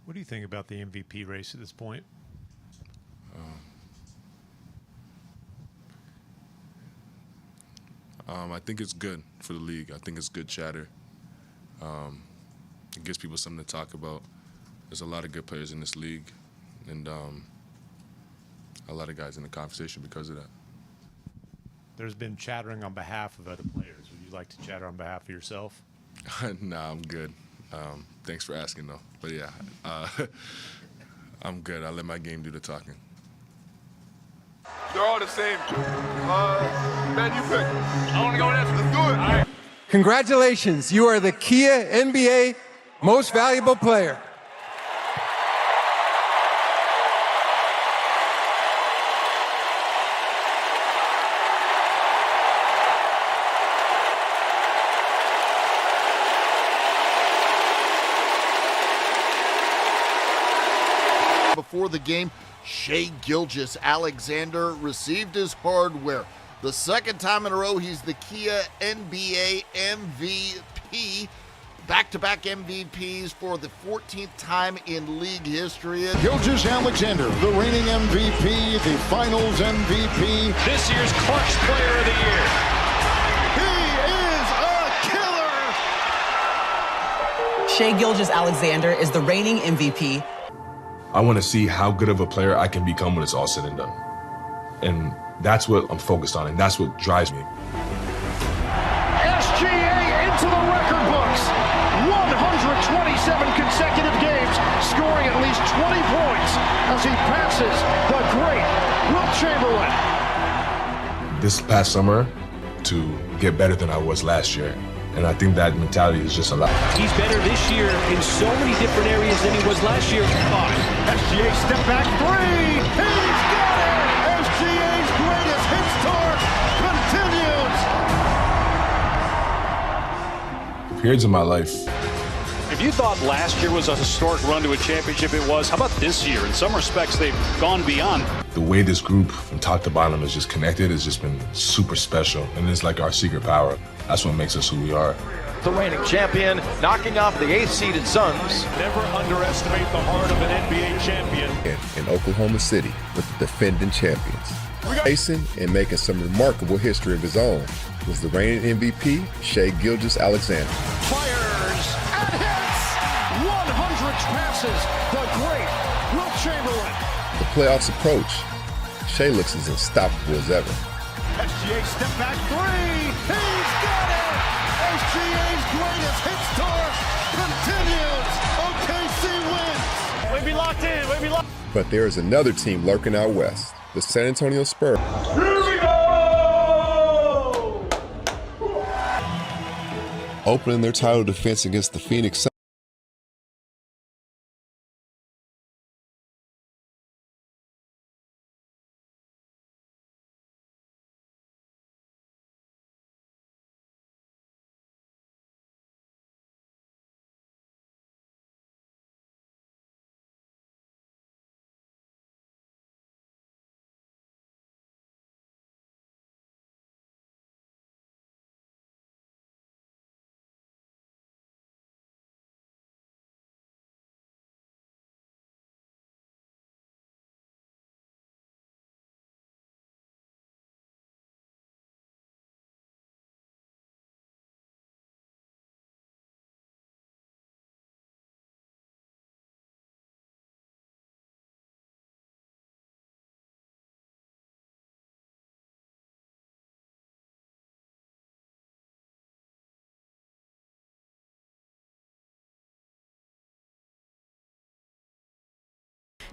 What do you think about the MVP race at this point? I think it's good for the league. I think it's good chatter. It gives people something to talk about. There's a lot of good players in this league, and a lot of guys in the conversation because of that. There's been chattering on behalf of other players. Would you like to chatter on behalf of yourself? Nah, I'm good. Thanks for asking, though. But yeah, I'm good. I let my game do the talking. They're all the same. Man, you pick. I want to go with this. Let's do it. All right. Congratulations. You are the Kia NBA Most Valuable Player. Before the game, Shai Gilegous-Alexander received his hardware. The second time in a row, he's the Kia NBA MVP. Back-to-back MVPs for the 14th time in league history. Gilegous-Alexander, the reigning MVP, the Finals MVP. This year's Clutch Player of the Year. He is a killer! Shai Gilegous-Alexander is the reigning MVP. I want to see how good of a player I can become when it's all said and done. And that's what I'm focused on, and that's what drives me. SGA into the record books. 127 consecutive games, scoring at least 20 points as he passes the great Wilt Chamberlain. This past summer, to get better than I was last year. And I think that mentality is just a lot. He's better this year in so many different areas than he was last year. SGA step back three. He's got it. SGA's greatest hits tour continues. Periods in my life. If you thought last year was a historic run to a championship, it was. How about this year? In some respects, they've gone beyond. The way this group from top to bottom is just connected has just been super special. And it's like our secret power. That's what makes us who we are. The reigning champion, knocking off the 8th-seeded Suns. Never underestimate the heart of an NBA champion. In Oklahoma City with the defending champions. Facing and making some remarkable history of his own was the reigning MVP, Shai Gilegous-Alexander. Fires and hits! 100 passes, the great Wilt Chamberlain. The playoffs approach. Shai looks as unstoppable as ever. SGA step back three. He's got it. SGA's greatest hits tour continues. OKC wins. We be locked in. We be locked. But there is another team lurking out west, the San Antonio Spurs. Here we go. Opening their title defense against the Phoenix Suns.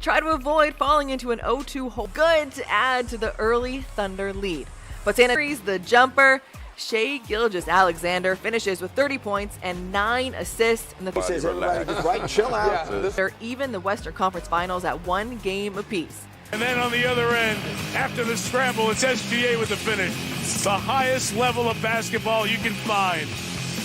Try to avoid falling into an 0-2 hole. Good to add to the early Thunder lead. But Santa Cruz, the jumper, Shai Gilegous-Alexander finishes with 30 points and 9 assists in the He says everybody just right and chill out. They're even the Western Conference Finals at 1 game apiece. And then on the other end, after the scramble, it's SGA with the finish. It's the highest level of basketball you can find.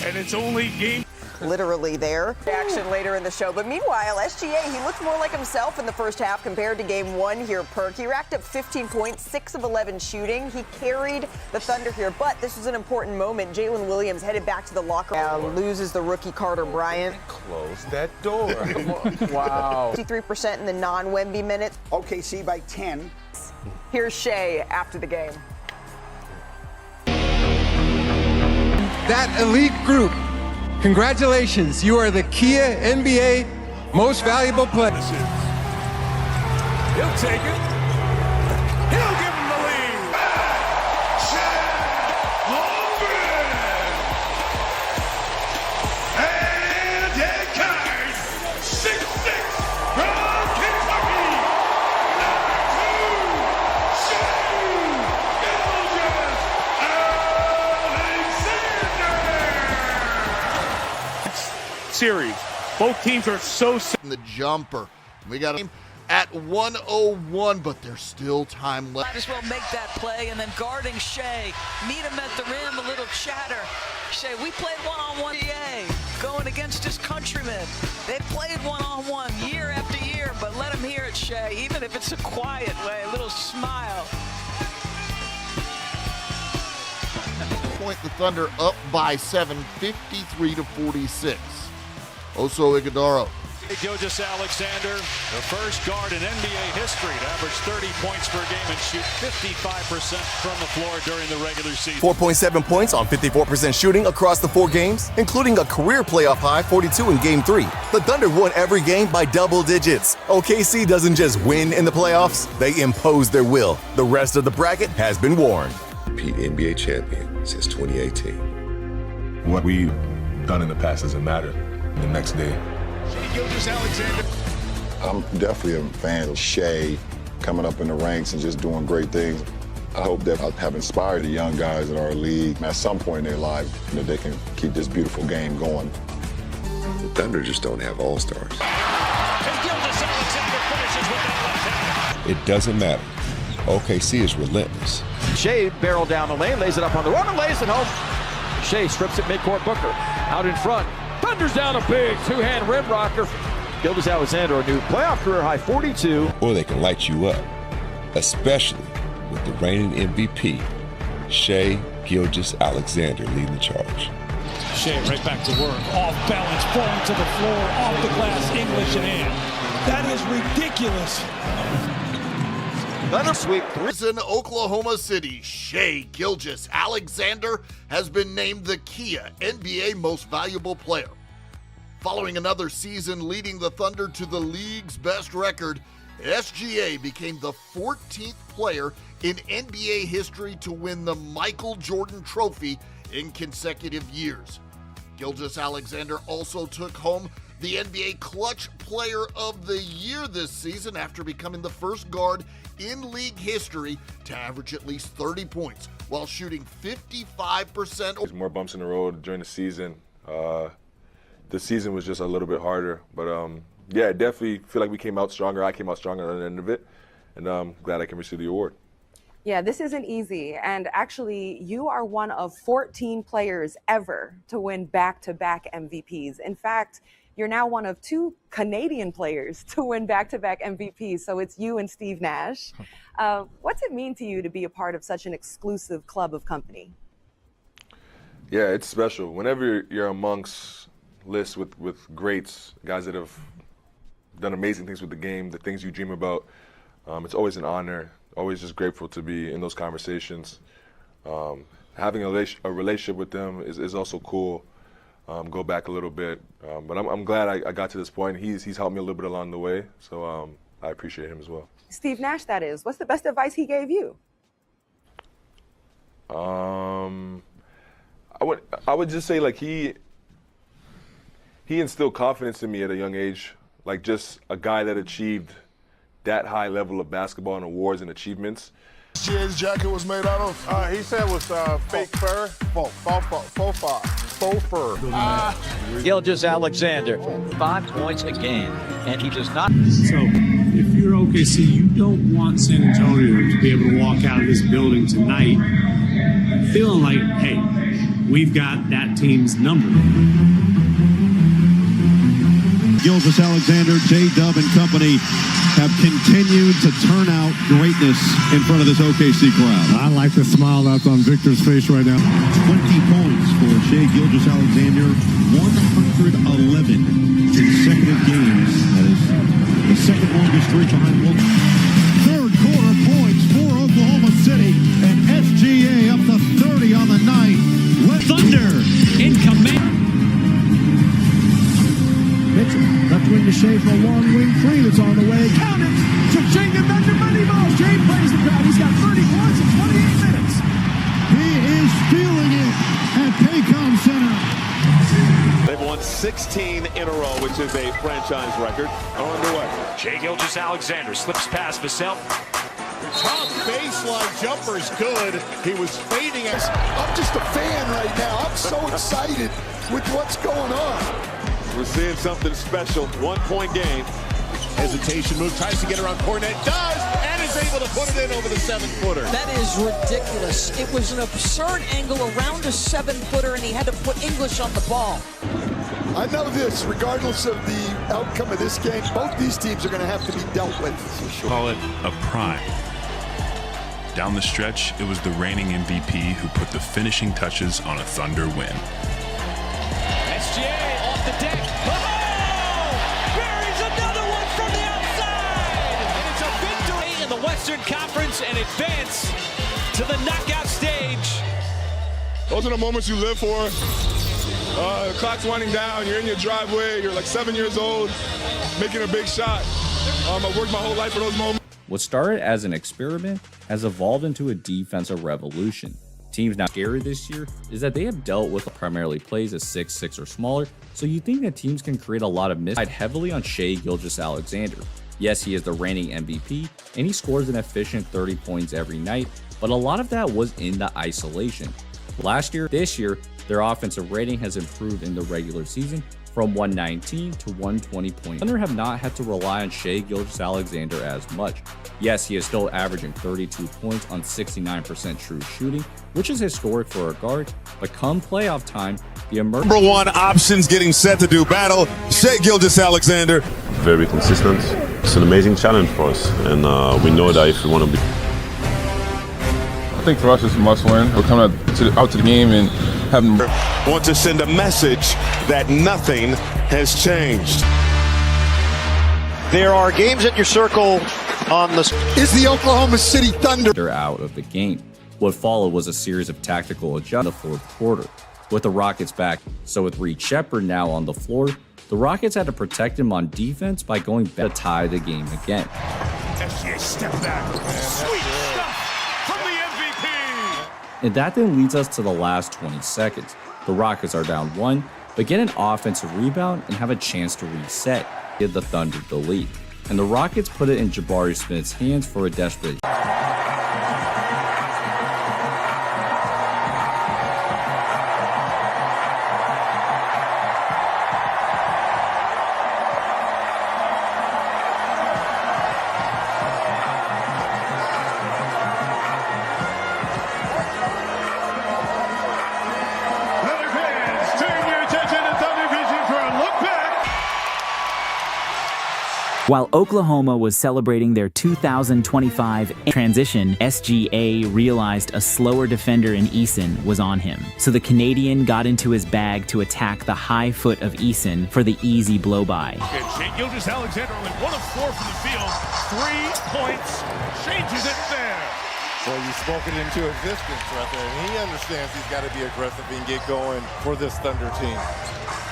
And it's only game. literally there. Action later in the show. But meanwhile, SGA, he looked more like himself in the first half compared to game one here, Perk. He racked up 15 points, 6 of 11 shooting. He carried the Thunder here. But this was an important moment. Jalen Williams headed back to the locker room. Loses the rookie Carter Bryant. Close that door. Wow. 53% in the non-Wemby minutes. OKC by 10. Here's Shai after the game. That elite group, congratulations. You are the Kia NBA Most Valuable Player. He'll take it. He'll give him the lead. And it carries 6-6 from Kentucky. Number 2, Shai Gilegous-Alexander. Series. Both teams are so in the jumper. We got him at 101, but there's still time left. Might as well make that play, and then guarding Shai. Meet him at the rim, a little chatter. Shai, we played one-on-one NBA, going against his countrymen. They played one-on-one year after year, but let him hear it, Shai, even if it's a quiet way, a little smile. Point the Thunder up by 7, 53-46. Oso Ighodaro. Gilegous-Alexander, the first guard in NBA history to average 30 points per game and shoot 55% from the floor during the regular season. 4.7 points on 54% shooting across the 4 games, including a career playoff high 42 in Game 3. The Thunder won every game by double digits. OKC doesn't just win in the playoffs, they impose their will. The rest of the bracket has been warned. Repeat NBA champion since 2018. What we've done in the past doesn't matter the next day. Shai Gilegous-Alexander. I'm definitely a fan of Shai coming up in the ranks and just doing great things. I hope that I have inspired the young guys in our league at some point in their life that they can keep this beautiful game going. The Thunder just don't have all-stars. It doesn't matter. OKC is relentless. Shai barreled down the lane, lays it up on the run, and lays it home. Shai strips it midcourt. Booker out in front. Thunder's down a big two-hand rim rocker. Gilegous-Alexander, a new playoff career high 42. Or they can light you up, especially with the reigning MVP, Shai Gilegous-Alexander leading the charge. Shai right back to work. Off balance, falling to the floor, off the glass, English in hand. That is ridiculous. Thunder sweep in Oklahoma City. Shai Gilegous-Alexander has been named the Kia NBA Most Valuable Player. Following another season leading the Thunder to the league's best record, SGA became the 14th player in NBA history to win the Michael Jordan Trophy in consecutive years. Gilegous-Alexander also took home the NBA Clutch Player of the Year this season after becoming the first guard in league history to average at least 30 points while shooting 55%. There's more bumps in the road during the season. The season was just a little bit harder, but yeah, definitely feel like we came out stronger. I came out stronger at the end of it, and I'm glad I can receive the award. Yeah, this isn't easy, and actually, you are one of 14 players ever to win back-to-back MVPs. In fact, you're now one of 2 Canadian players to win back-to-back MVPs, so it's you and Steve Nash. What's it mean to you to be a part of such an exclusive club of company? Yeah, it's special. Whenever you're amongst lists with greats, guys that have done amazing things with the game, the things you dream about, it's always an honor. Always just grateful to be in those conversations. Having a relationship with them is also cool. Go back a little bit, but I'm glad I got to this point. He's helped me a little bit along the way, so I appreciate him as well. Steve Nash, that is. What's the best advice he gave you? I would just say, like, he instilled confidence in me at a young age, like just a guy that achieved that high level of basketball and awards and achievements. SGA's jacket was made out of? He said it was fake fur. Faux fur. Gilegous-Alexander, 5 points a game, and he does not. So, if you're OKC, you don't want San Antonio to be able to walk out of this building tonight feeling like, hey, we've got that team's number. Gilegous-Alexander, J-Dub, and company have continued to turn out greatness in front of this OKC crowd. I like the smile that's on Victor's face right now. 20 points for Shai Gilegous-Alexander, 111 consecutive games. That is the second longest streak behind Will. Third quarter points for Oklahoma City, and SGA up to 30 on the night. Thunder in command. Mitchell, left wing to Shai for a long wing three that's on the way. Count it! Cha-ching, and then to Money Ball. Shai plays the crowd. He's got 30 points in 28 minutes. He is stealing it at Paycom Center. They've won 16 in a row, which is a franchise record. On the way. Shai Gilegous-Alexander slips past Vassell. Top baseline jumper is good. He was fading us. I'm just a fan right now. I'm so excited with what's going on. We're seeing something special. 1 point game. Hesitation move, tries to get around Cornet, does, and is able to put it in over the 7-footer. That is ridiculous. It was an absurd angle around a 7-footer, and he had to put English on the ball. I know this, regardless of the outcome of this game, both these teams are going to have to be dealt with. Call it a prime. Down the stretch, it was the reigning MVP who put the finishing touches on a Thunder win. SGA off the deck. Oh! Buries another one from the outside! And it's a victory in the Western Conference and advance to the knockout stage. Those are the moments you live for. The clock's winding down, you're in your driveway, you're like 7 years old, making a big shot. I worked my whole life for those moments. What started as an experiment has evolved into a defensive revolution. Teams now scary this year is that they have dealt with primarily plays as 6'6" or smaller, so you think that teams can create a lot of mistakes. Heavily on Shai Gilegous-Alexander. Yes, he is the reigning MVP, and he scores an efficient 30 points every night, but a lot of that was in the isolation. This year, their offensive rating has improved in the regular season from 119 to 120 points. Thunder have not had to rely on Shai Gilegous-Alexander as much. Yes, he is still averaging 32 points on 69% true shooting, which is historic for a guard, but come playoff time, the number one options getting set to do battle, Shai Gilegous-Alexander. Very consistent. It's an amazing challenge for us, and we know that if we want to be. I think for us it's a must win. We're coming out to the game and having. Want to send a message that nothing has changed. There are games at your circle on the. Is the Oklahoma City Thunder out of the game? What followed was a series of tactical adjustments in the fourth quarter, with the Rockets back. So with Reed Sheppard now on the floor, the Rockets had to protect him on defense by going back to tie the game again. SGA step back. Sweet stuff from the MVP. And that then leads us to the last 20 seconds. The Rockets are down 1, but get an offensive rebound and have a chance to reset, give the Thunder the lead. And the Rockets put it in Jabari Smith's hands for a desperate. While Oklahoma was celebrating their 2025 transition, SGA realized a slower defender in Eason was on him. So the Canadian got into his bag to attack the high foot of Eason for the easy blow-by. Shai Gilegous-Alexander only 1 of 4 from the field. 3 points. Changes it there. So you've spoken into existence right there, and he understands he's got to be aggressive and get going for this Thunder team.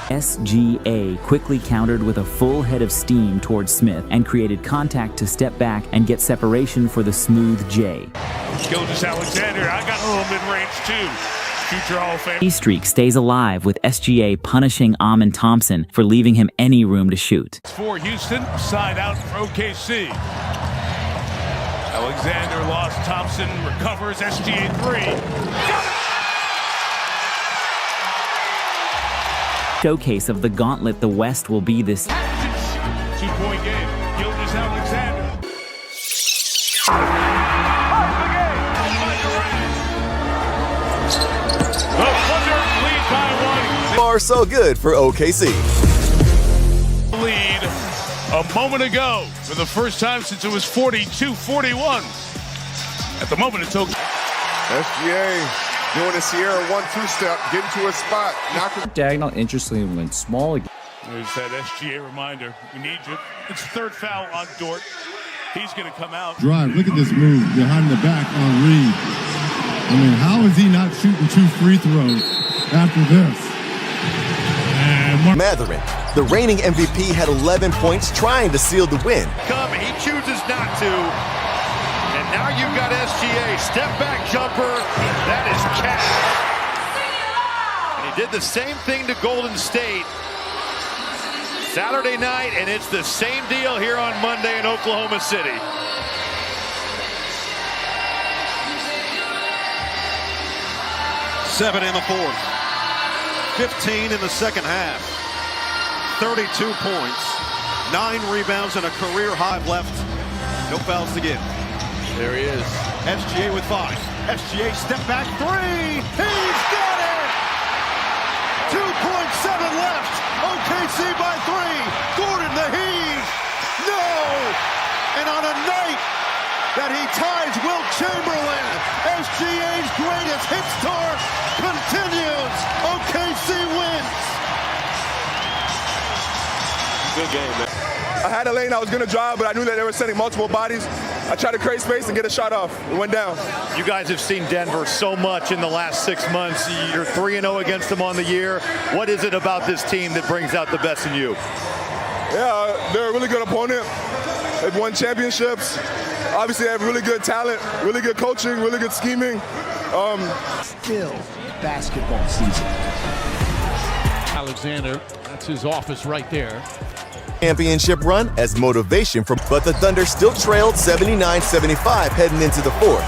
SGA quickly countered with a full head of steam towards Smith and created contact to step back and get separation for the smooth J. Gilegous-Alexander, I got a little mid-range too. Future Hall of Fame. The streak stays alive with SGA punishing Amin Thompson for leaving him any room to shoot. For Houston, side out for OKC. Alexander lost Thompson, recovers SGA 3. Showcase of the gauntlet the West will be this 2-point game. Gilegous-Alexander. The Thunder lead by 1. Are so good for OKC. Lead a moment ago for the first time since it was 42-41. At the moment, it took SGA doing a Sierra 1-2 step, getting to a spot, knocking. Diagonal interestingly went small again. There's that SGA reminder. We need you. It's third foul on Dort. He's going to come out. Drive, look at this move behind the back on Reed. I mean, how is he not shooting 2 free throws after this? Matherin, the reigning MVP, had 11 points trying to seal the win. He chooses not to. And now you've got SGA. Step back jumper. That is cash. And he did the same thing to Golden State Saturday night, and it's the same deal here on Monday in Oklahoma City. Seven in the fourth. 15 in the second half. 32 points. 9 rebounds and a career high left. No fouls to give. There he is. SGA with 5. SGA step back 3. He's got it! 2.7 left. OKC by 3. Gordon the heave. No! And on a night that he ties Wilt Chamberlain, SGA's greatest hits tour continues. OKC wins. Good game, man. I had a lane I was going to drive, but I knew that they were sending multiple bodies. I tried to create space and get a shot off. It went down. You guys have seen Denver so much in the last 6 months. You're 3-0 against them on the year. What is it about this team that brings out the best in you? Yeah, they're a really good opponent. They've won championships. Obviously, they have really good talent, really good coaching, really good scheming. Still basketball season. Alexander, that's his office right there. Championship run as motivation but the Thunder still trailed 79-75 heading into the fourth.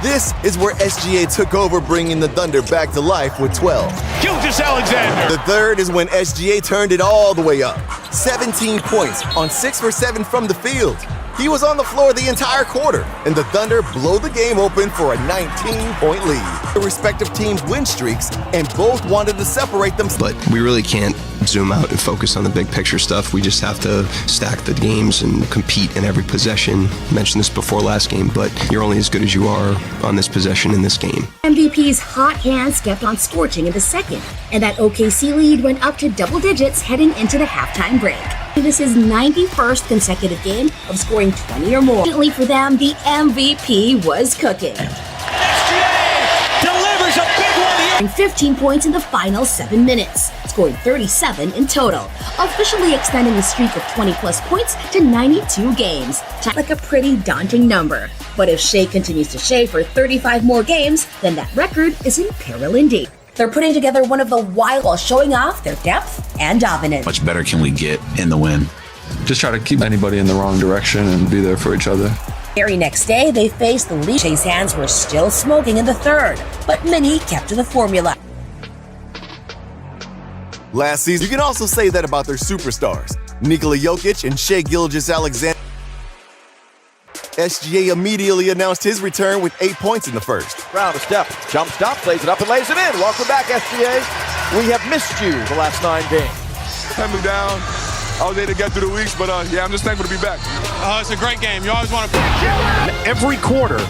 This is where SGA took over, bringing the Thunder back to life with 12. Gilegous-Alexander. The third is when SGA turned it all the way up. 17 points on 6 for 7 from the field. He was on the floor the entire quarter, and the Thunder blow the game open for a 19-point lead. The respective teams' win streaks, and both wanted to separate them. But we really can't zoom out and focus on the big picture stuff. We just have to stack the games and compete in every possession. I mentioned this before last game, but you're only as good as you are on this possession in this game. MVP's hot hands kept on scorching in the second, and that OKC lead went up to double digits heading into the halftime break. This is 91st consecutive game of scoring 20 or more. Fortunately for them, the MVP was cooking. SGA delivers a big one here. 15 points in the final 7 minutes, scoring 37 in total, officially extending the streak of 20-plus points to 92 games. Like a pretty daunting number. But if Shai continues to Shai for 35 more games, then that record is in peril indeed. They're putting together one of the wild while showing off their depth and dominance. Much better can we get in the win? Just try to keep anybody in the wrong direction and be there for each other. Very next day, they faced the lead. Shai's hands were still smoking in the third, but many kept to the formula. Last season, you can also say that about their superstars, Nikola Jokic and Shai Gilegous-Alexander. SGA immediately announced his return with 8 points in the first. Brown a step, jump stop, plays it up and lays it in. Welcome back, SGA. We have missed you the last 9 games. Let me down. I was able to get through the weeks, but yeah, I'm just thankful to be back. It's a great game. You always want to. Every quarter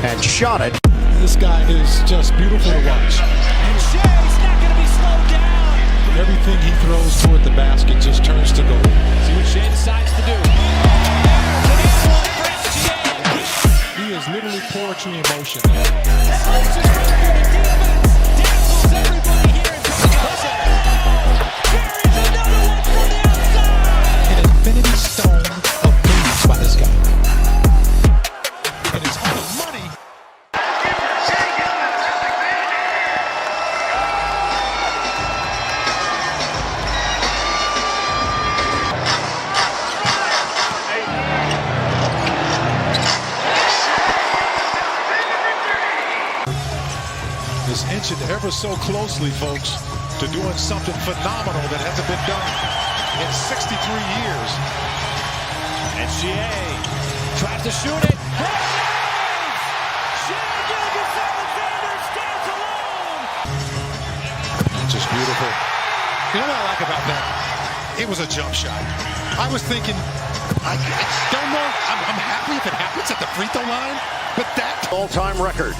and shot it. This guy is just beautiful to watch. And Shai's not going to be slowed down. Everything he throws toward the basket just turns to gold. See what Shai decides to do. He is literally poetry in motion. An infinity stone of moves by this guy. And it's on the money. Is inching ever so closely, folks, to doing something phenomenal that hasn't been done in 63 years. And Shai tries to shoot it. Shai Gilegous-Alexander stands alone. Just beautiful. You know what I like about that? It was a jump shot. I was thinking, I don't know. I'm happy if it happens at the free throw line, but that all-time record.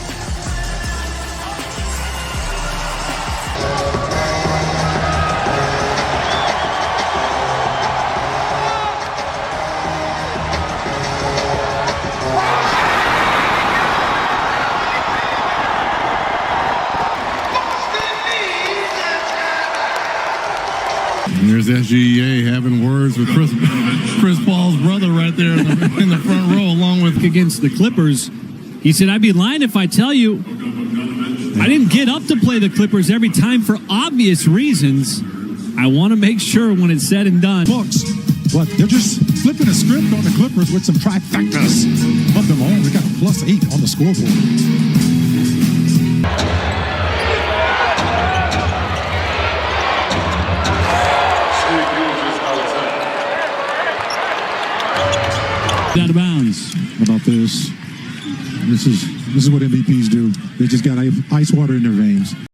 And there's SGA having words with Chris Paul's brother right there in the front row, along with against the Clippers. He said, I'd be lying if I tell you I didn't get up to play the Clippers every time for obvious reasons. I want to make sure when it's said and done. Books, but they're just flipping a script on the Clippers with some trifectas of them all. They got a +8 on the scoreboard. Out of bounds. How about this? This is what MVPs do. They just got ice water in their veins.